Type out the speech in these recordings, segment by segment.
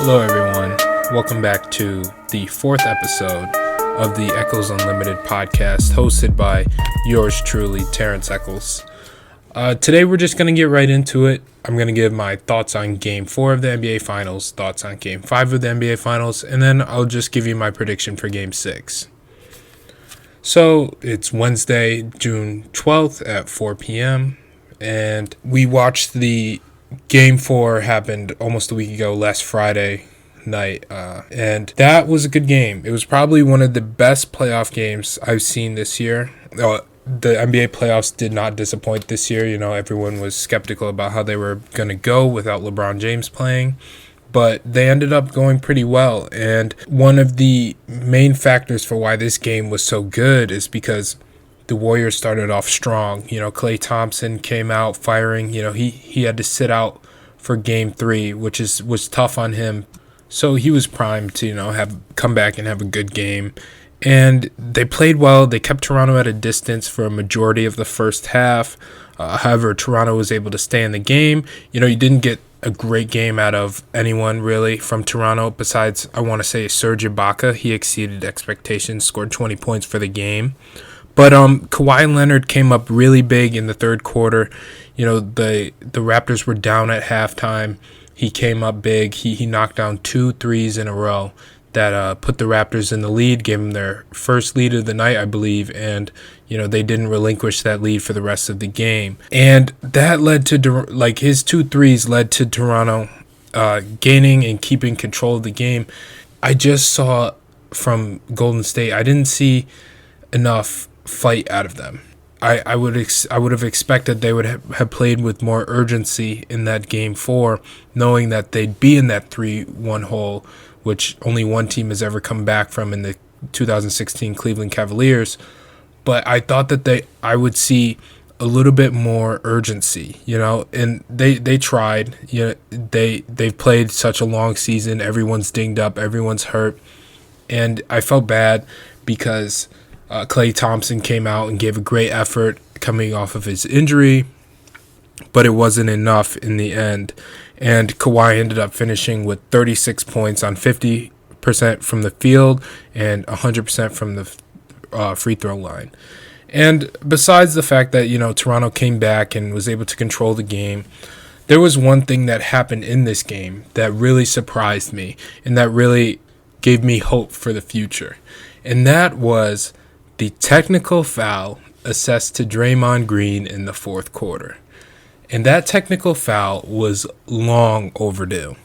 Hello everyone, welcome back to the fourth episode of the Echols Unlimited podcast hosted by yours truly, Terrence Echols. Today we're just going to get right into it. I'm going to give my thoughts on Game 4 of the NBA Finals, thoughts on Game 5 of the NBA Finals, and then I'll just give you my prediction for Game 6. So it's Wednesday, June 12th at 4 p.m. and we watched the Game 4 happened almost a week ago, last Friday night, and that was a good game. It was probably one of the best playoff games I've seen this year. The NBA playoffs did not disappoint this year. You know, everyone was skeptical about how they were going to go without LeBron James playing, but they ended up going pretty well. And one of the main factors for why this game was so good is because the Warriors started off strong. You know, Klay Thompson came out firing. You know, he had to sit out for Game 3, which was tough on him. So he was primed to, have come back and have a good game. And they played well. They kept Toronto at a distance for a majority of the first half. However, Toronto was able to stay in the game. You didn't get a great game out of anyone really from Toronto besides, I want to say, Serge Ibaka. He exceeded expectations, scored 20 points for the game. But Kawhi Leonard came up really big in the third quarter. The Raptors were down at halftime. He came up big. He knocked down 2 threes in a row that put the Raptors in the lead, gave them their first lead of the night, I believe, and they didn't relinquish that lead for the rest of the game. And that led to, his 2 threes led to Toronto gaining and keeping control of the game. I just saw from Golden State, I didn't see enough fight out of them. I would have expected they would have played with more urgency in that Game 4, knowing that they'd be in that 3-1 hole, which only one team has ever come back from in the 2016 Cleveland Cavaliers. But I thought that I would see a little bit more urgency, and they tried. They've played such a long season. Everyone's dinged up, everyone's hurt, and I felt bad because Klay Thompson came out and gave a great effort coming off of his injury, but it wasn't enough in the end. And Kawhi ended up finishing with 36 points on 50% from the field and 100% from the free throw line. And besides the fact that, Toronto came back and was able to control the game, there was one thing that happened in this game that really surprised me and that really gave me hope for the future. And that was the technical foul assessed to Draymond Green in the fourth quarter. And that technical foul was long overdue.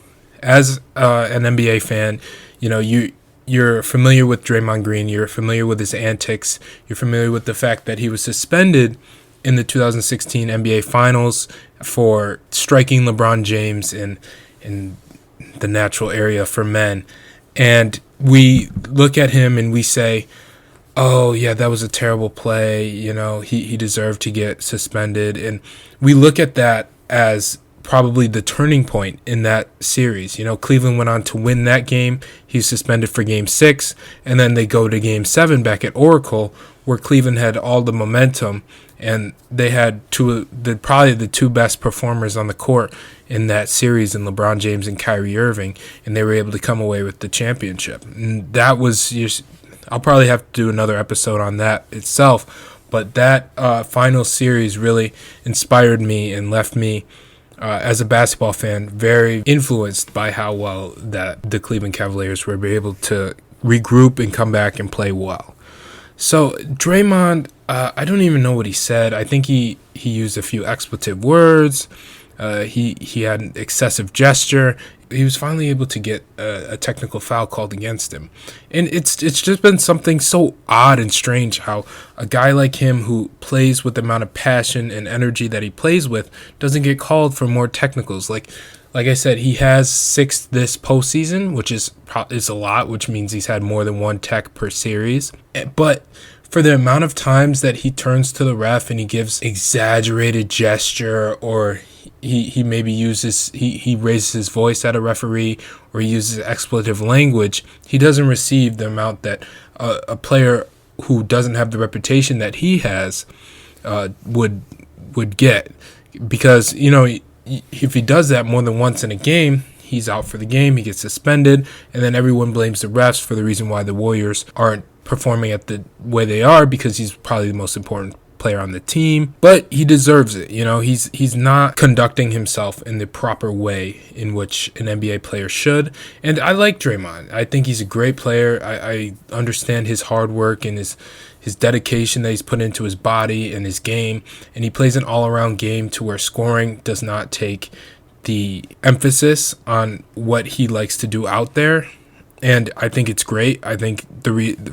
As an NBA fan, you're familiar with Draymond Green, you're familiar with his antics, you're familiar with the fact that he was suspended in the 2016 NBA Finals for striking LeBron James in the natural area for men. And we look at him and we say, oh, yeah, that was a terrible play. He deserved to get suspended. And we look at that as probably the turning point in that series. Cleveland went on to win that game. He's suspended for Game 6. And then they go to Game 7 back at Oracle, where Cleveland had all the momentum. And they had probably the 2 best performers on the court in that series in LeBron James and Kyrie Irving. And they were able to come away with the championship. And that was I'll probably have to do another episode on that itself, but that final series really inspired me and left me, as a basketball fan, very influenced by how well that the Cleveland Cavaliers were able to regroup and come back and play well. So Draymond, I don't even know what he said. I think he used a few expletive words. He had an excessive gesture. He was finally able to get a technical foul called against him. And it's just been something so odd and strange how a guy like him who plays with the amount of passion and energy that he plays with doesn't get called for more technicals. Like I said, he has 6 this postseason, which is a lot, which means he's had more than 1 tech per series. But for the amount of times that he turns to the ref and he gives exaggerated gesture, or he maybe he raises his voice at a referee, or he uses expletive language, he doesn't receive the amount that a player who doesn't have the reputation that he has would get. Because, if he does that more than once in a game, he's out for the game, he gets suspended, and then everyone blames the refs for the reason why the Warriors aren't performing at the way they are, because he's probably the most important player on the team. But he deserves it. He's not conducting himself in the proper way in which an NBA player should. And I like Draymond. I think he's a great player. I understand his hard work and his dedication that he's put into his body and his game. And he plays an all-around game to where scoring does not take the emphasis on what he likes to do out there. And I think it's great. I think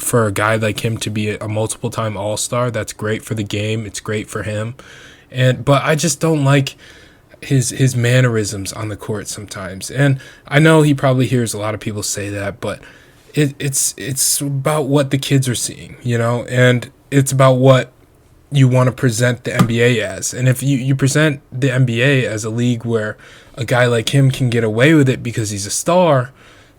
for a guy like him to be a multiple-time All-Star, that's great for the game. It's great for him. But I just don't like his mannerisms on the court sometimes. And I know he probably hears a lot of people say that, but it's about what the kids are seeing, and it's about what you want to present the NBA as. And if you present the NBA as a league where a guy like him can get away with it because he's a star,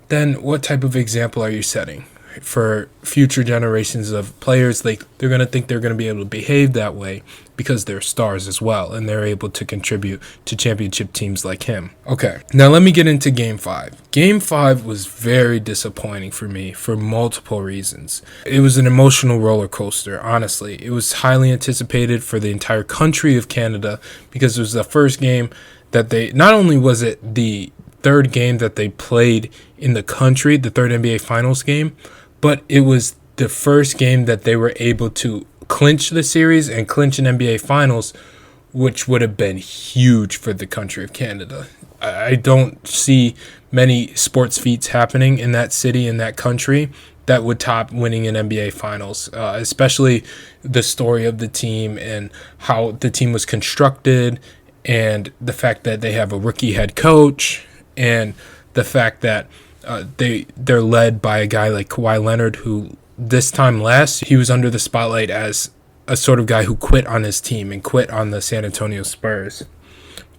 then what type of example are you setting for future generations of players? They're going to think they're going to be able to behave that way because they're stars as well, and they're able to contribute to championship teams like him. Okay, now let me get into Game 5. Game 5 was very disappointing for me for multiple reasons. It was an emotional roller coaster, honestly. It was highly anticipated for the entire country of Canada because it was the first game that not only was it the third game that they played in the country, the third NBA Finals game, but it was the first game that they were able to clinch the series and clinch an NBA Finals, which would have been huge for the country of Canada. I don't see many sports feats happening in that city, in that country, that would top winning an NBA Finals, especially the story of the team and how the team was constructed, and the fact that they have a rookie head coach, and the fact that they're led by a guy like Kawhi Leonard, who this time last, he was under the spotlight as a sort of guy who quit on his team and quit on the San Antonio Spurs.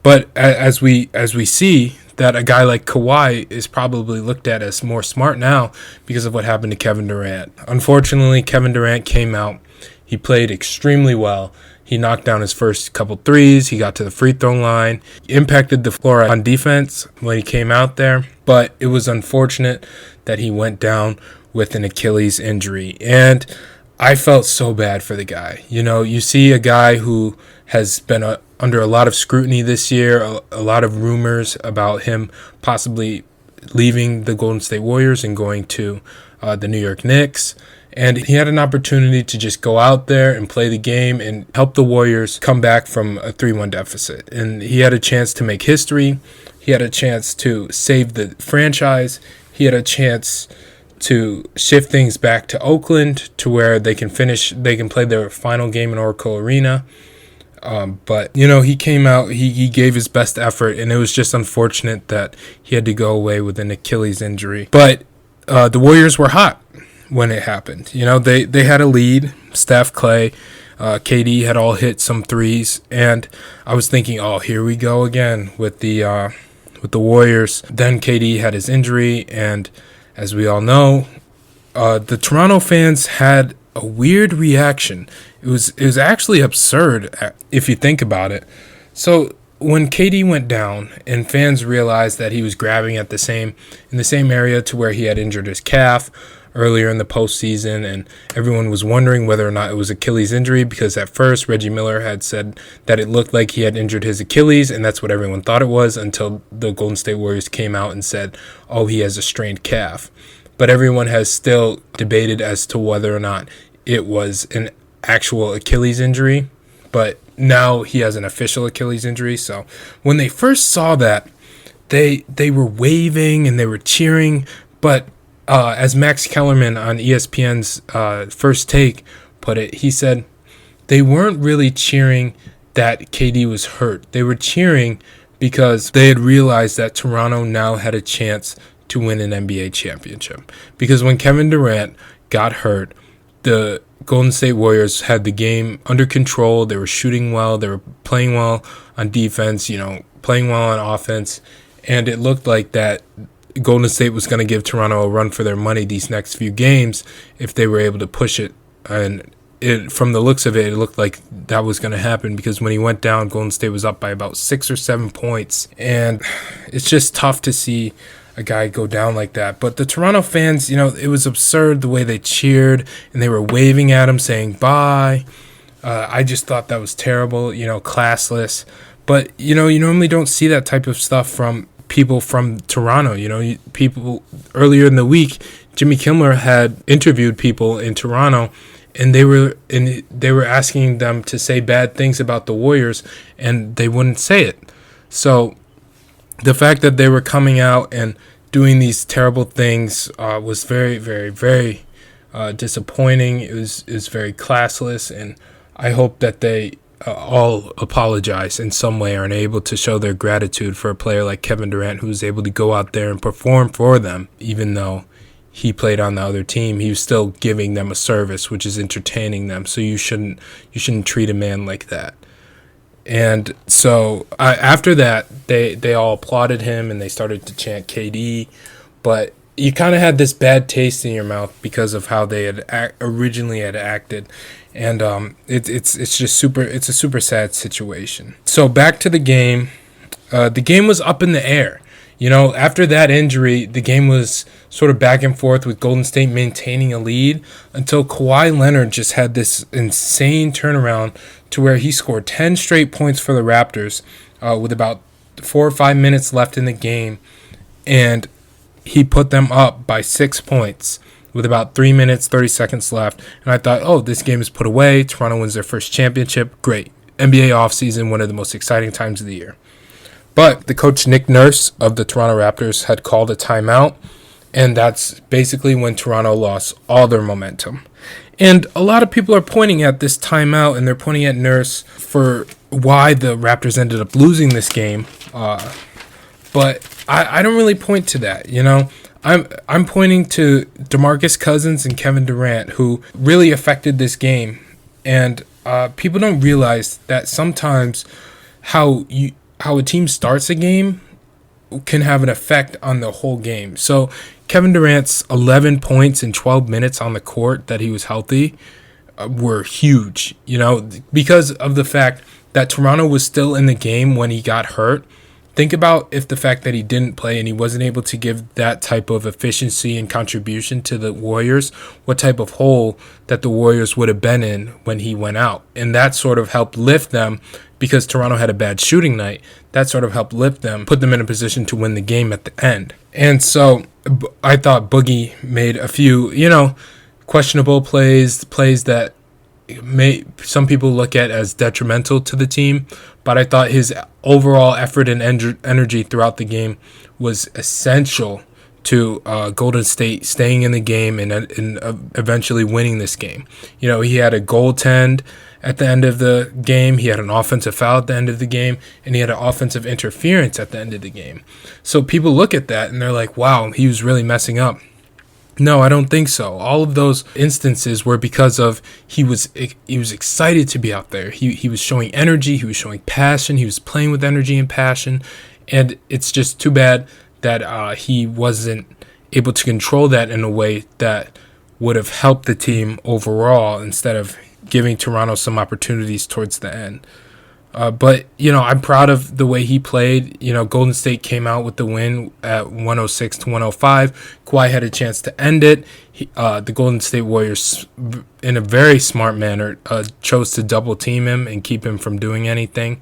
But as we see that a guy like Kawhi is probably looked at as more smart now because of what happened to Kevin Durant. Unfortunately, Kevin Durant came out. He played extremely well. He knocked down his first couple threes. He got to the free throw line. He impacted the floor on defense when he came out there. But it was unfortunate that he went down with an Achilles injury. And I felt so bad for the guy. You see a guy who has been under a lot of scrutiny this year, a lot of rumors about him possibly leaving the Golden State Warriors and going to the New York Knicks. And he had an opportunity to just go out there and play the game and help the Warriors come back from a 3-1 deficit. And he had a chance to make history. He had a chance to save the franchise. He had a chance to shift things back to Oakland to where they can play their final game in Oracle Arena. But he came out, he gave his best effort, and it was just unfortunate that he had to go away with an Achilles injury. But the Warriors were hot when it happened. They had a lead. Steph, Clay, KD had all hit some threes, and I was thinking, oh, here we go again with the Warriors. Then KD had his injury, and as we all know, the Toronto fans had a weird reaction. It was actually absurd if you think about it. So when KD went down and fans realized that he was grabbing at in the same area to where he had injured his calf earlier in the postseason, and everyone was wondering whether or not it was Achilles injury, because at first Reggie Miller had said that it looked like he had injured his Achilles, and that's what everyone thought it was until the Golden State Warriors came out and said, oh, he has a strained calf. But everyone has still debated as to whether or not it was an actual Achilles injury, but now he has an official Achilles injury. So when they first saw that, they were waving and they were cheering, but as Max Kellerman on ESPN's First Take put it, he said they weren't really cheering that KD was hurt. They were cheering because they had realized that Toronto now had a chance to win an NBA championship. Because when Kevin Durant got hurt, the Golden State Warriors had the game under control. They were shooting well. They were playing well on defense, playing well on offense. And it looked like that Golden State was going to give Toronto a run for their money these next few games if they were able to push it and from the looks of it, it looked like that was going to happen, because when he went down, Golden State was up by about 6 or 7 points. And it's just tough to see a guy go down like that. But the Toronto fans, it was absurd the way they cheered, and they were waving at him saying bye. I just thought that was terrible, classless. But, you normally don't see that type of stuff from people from Toronto. People earlier in the week, Jimmy Kimmel had interviewed people in Toronto, and they were asking them to say bad things about the Warriors, and they wouldn't say it. So the fact that they were coming out and doing these terrible things was very, very, very disappointing. It was very classless, and I hope that they all apologize in some way, or are able to show their gratitude for a player like Kevin Durant, who was able to go out there and perform for them. Even though he played on the other team, he was still giving them a service, which is entertaining them. So you shouldn't treat a man like that. And so after that, they all applauded him, and they started to chant KD. But you kind of had this bad taste in your mouth because of how they had originally had acted. And it's a super sad situation. So back to the game. The game was up in the air. After that injury, the game was sort of back and forth, with Golden State maintaining a lead until Kawhi Leonard just had this insane turnaround to where he scored 10 straight points for the Raptors with about 4 or 5 minutes left in the game. And he put them up by 6 points with about 3 minutes, 30 seconds left. And I thought, this game is put away. Toronto wins their first championship. Great. NBA offseason, one of the most exciting times of the year. But the coach, Nick Nurse, of the Toronto Raptors, had called a timeout. And that's basically when Toronto lost all their momentum. And a lot of people are pointing at this timeout, and they're pointing at Nurse for why the Raptors ended up losing this game. But I don't really point to that, I'm pointing to DeMarcus Cousins and Kevin Durant, who really affected this game. And people don't realize that sometimes how a team starts a game can have an effect on the whole game. So Kevin Durant's 11 points in 12 minutes on the court that he was healthy were huge, because of the fact that Toronto was still in the game when he got hurt. Think about if the fact that he didn't play and he wasn't able to give that type of efficiency and contribution to the Warriors, what type of hole that the Warriors would have been in when he went out. And that sort of helped lift them, because Toronto had a bad shooting night. That sort of helped lift them, put them in a position to win the game at the end. And so I thought Boogie made a few, questionable plays that some people look at as detrimental to the team, but I thought his overall effort and energy throughout the game was essential to Golden State staying in the game and eventually winning this game. He had a goaltend at the end of the game, he had an offensive foul at the end of the game, and he had an offensive interference at the end of the game. So people look at that and they're like, wow, he was really messing up. No, I don't think so. All of those instances were because of he was excited to be out there. He was showing energy. He was showing passion. He was playing with energy and passion. And it's just too bad that he wasn't able to control that in a way that would have helped the team overall, instead of giving Toronto some opportunities towards the end. But, I'm proud of the way he played. Golden State came out with the win at 106-105. Kawhi had a chance to end it. The Golden State Warriors, in a very smart manner, chose to double team him and keep him from doing anything.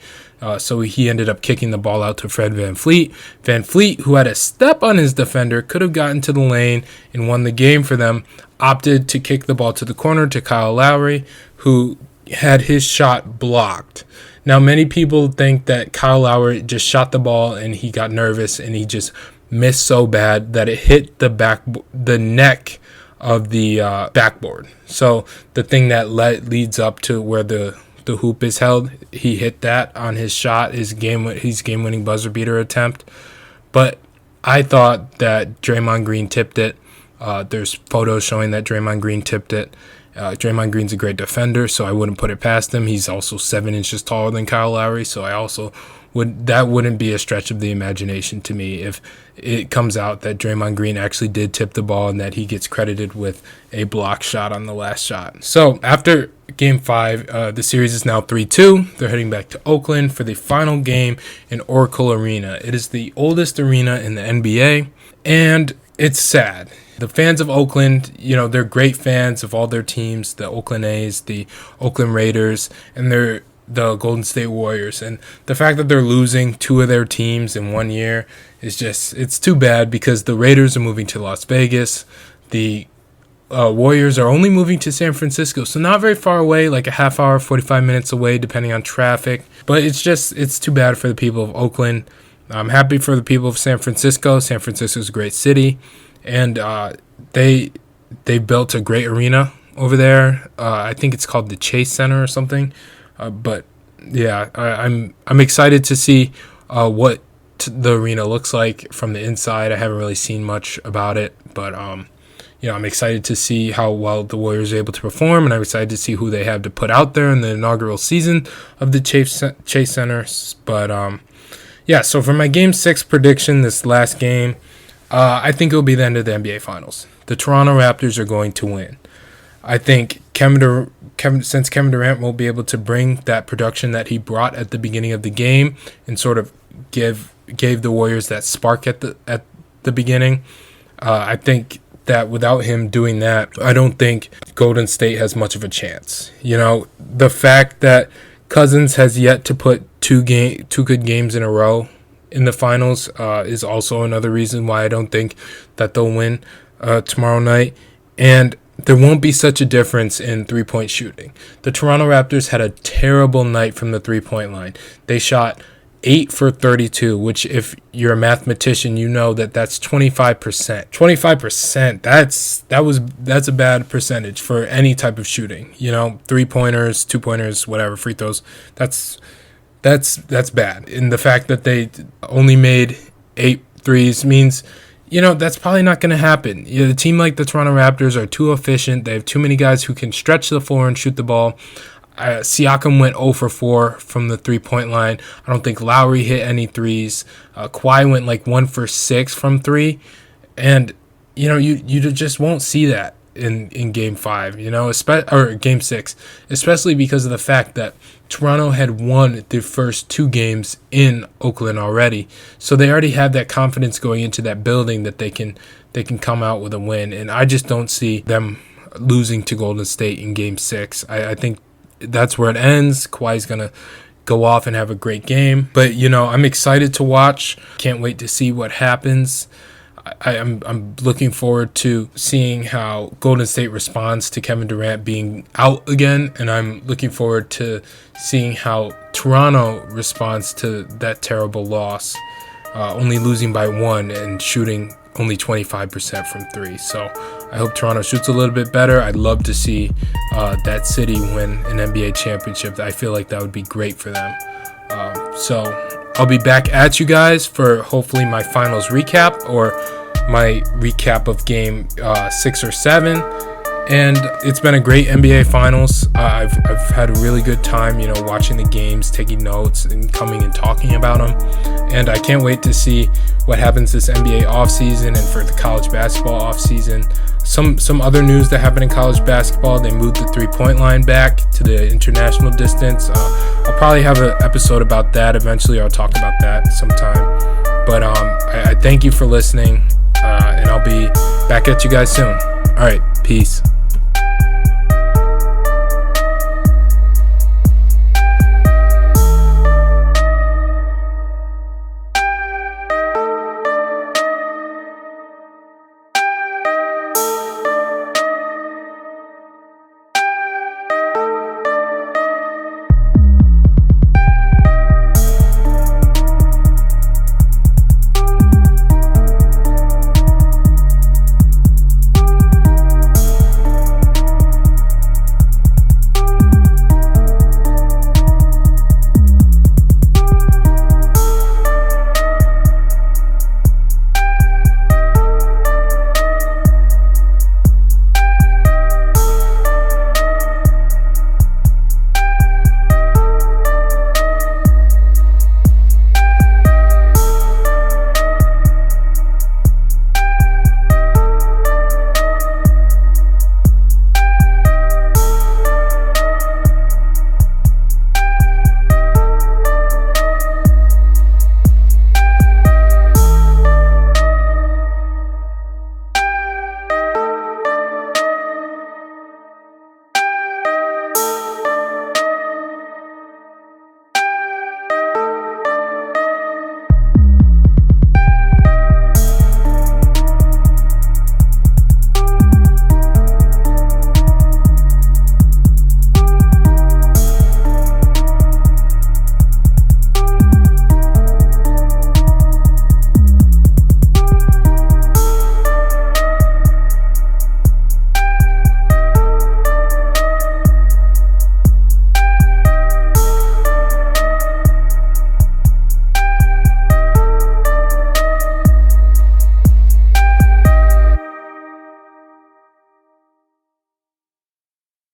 So he ended up kicking the ball out to Fred VanVleet. VanVleet, who had a step on his defender, could have gotten to the lane and won the game for them, opted to kick the ball to the corner to Kyle Lowry, who had his shot blocked. Now, many people think that Kyle Lowry just shot the ball and he got nervous and he just missed so bad that it hit the neck of the backboard. So the thing that leads up to where the hoop is held, he hit that on his shot, his game-winning buzzer beater attempt. But I thought that Draymond Green tipped it. There's photos showing that Draymond Green tipped it. Draymond Green's a great defender, so I wouldn't put it past him. He's also 7 inches taller than Kyle Lowry, so I also wouldn't be a stretch of the imagination to me if it comes out that Draymond Green actually did tip the ball and that he gets credited with a block shot on the last shot. So after Game 5, the series is now 3-2. They're heading back to Oakland for the final game in Oracle Arena. It is the oldest arena in the NBA, and it's sad. The fans of Oakland, they're great fans of all their teams, the Oakland A's, the Oakland Raiders, and they're the Golden State Warriors. And the fact that they're losing 2 of their teams in 1 year is it's too bad, because the Raiders are moving to Las Vegas. The Warriors are only moving to San Francisco, so not very far away, like a half hour, 45 minutes away, depending on traffic. But it's too bad for the people of Oakland. I'm happy for the people of San Francisco. San Francisco is a great city, and they built a great arena over there. I think it's called the Chase Center or something. But yeah, I'm excited to see what the arena looks like from the inside. I haven't really seen much about it, but I'm excited to see how well the Warriors are able to perform, and I'm excited to see who they have to put out there in the inaugural season of the Chase Center. But so for my Game 6 prediction, this last game, I think it'll be the end of the NBA Finals. The Toronto Raptors are going to win. I think since Kevin Durant won't be able to bring that production that he brought at the beginning of the game and sort of gave the Warriors that spark at the beginning, I think that without him doing that, I don't think Golden State has much of a chance. The fact that Cousins has yet to put two good games in a row in the finals is also another reason why I don't think that they'll win tomorrow night. And there won't be such a difference in three-point shooting. The Toronto Raptors had a terrible night from the three-point line. They shot 8 for 32, which if you're a mathematician, you know that's 25%. 25%, that's a bad percentage for any type of shooting. 3-pointers, 2-pointers, whatever, free throws. That's bad. And the fact that they only made 8 threes means that's probably not going to happen. A team like the Toronto Raptors are too efficient. They have too many guys who can stretch the floor and shoot the ball. Siakam went 0 for 4 from the three-point line. I don't think Lowry hit any threes. Kawhi went like 1 for 6 from 3. And, you just won't see that in Game 5, or Game 6, especially because of the fact that Toronto had won the first 2 games in Oakland already. So they already have that confidence going into that building that they can come out with a win. And I just don't see them losing to Golden State in Game 6. I think that's where it ends. Kawhi's going to go off and have a great game. But, I'm excited to watch. Can't wait to see what happens. I'm looking forward to seeing how Golden State responds to Kevin Durant being out again, and I'm looking forward to seeing how Toronto responds to that terrible loss, only losing by 1 and shooting only 25% from 3. So I hope Toronto shoots a little bit better. I'd love to see that city win an NBA championship. I feel like that would be great for them. So I'll be back at you guys for hopefully my finals recap or my recap of Game 6 or 7. And it's been a great NBA Finals. I've had a really good time, watching the games, taking notes, and coming and talking about them. And I can't wait to see what happens this NBA offseason and for the college basketball offseason. Some other news that happened in college basketball: they moved the three-point line back to the international distance. I'll probably have an episode about that eventually. I'll talk about that sometime. But I thank you for listening, and I'll be back at you guys soon. All right, peace.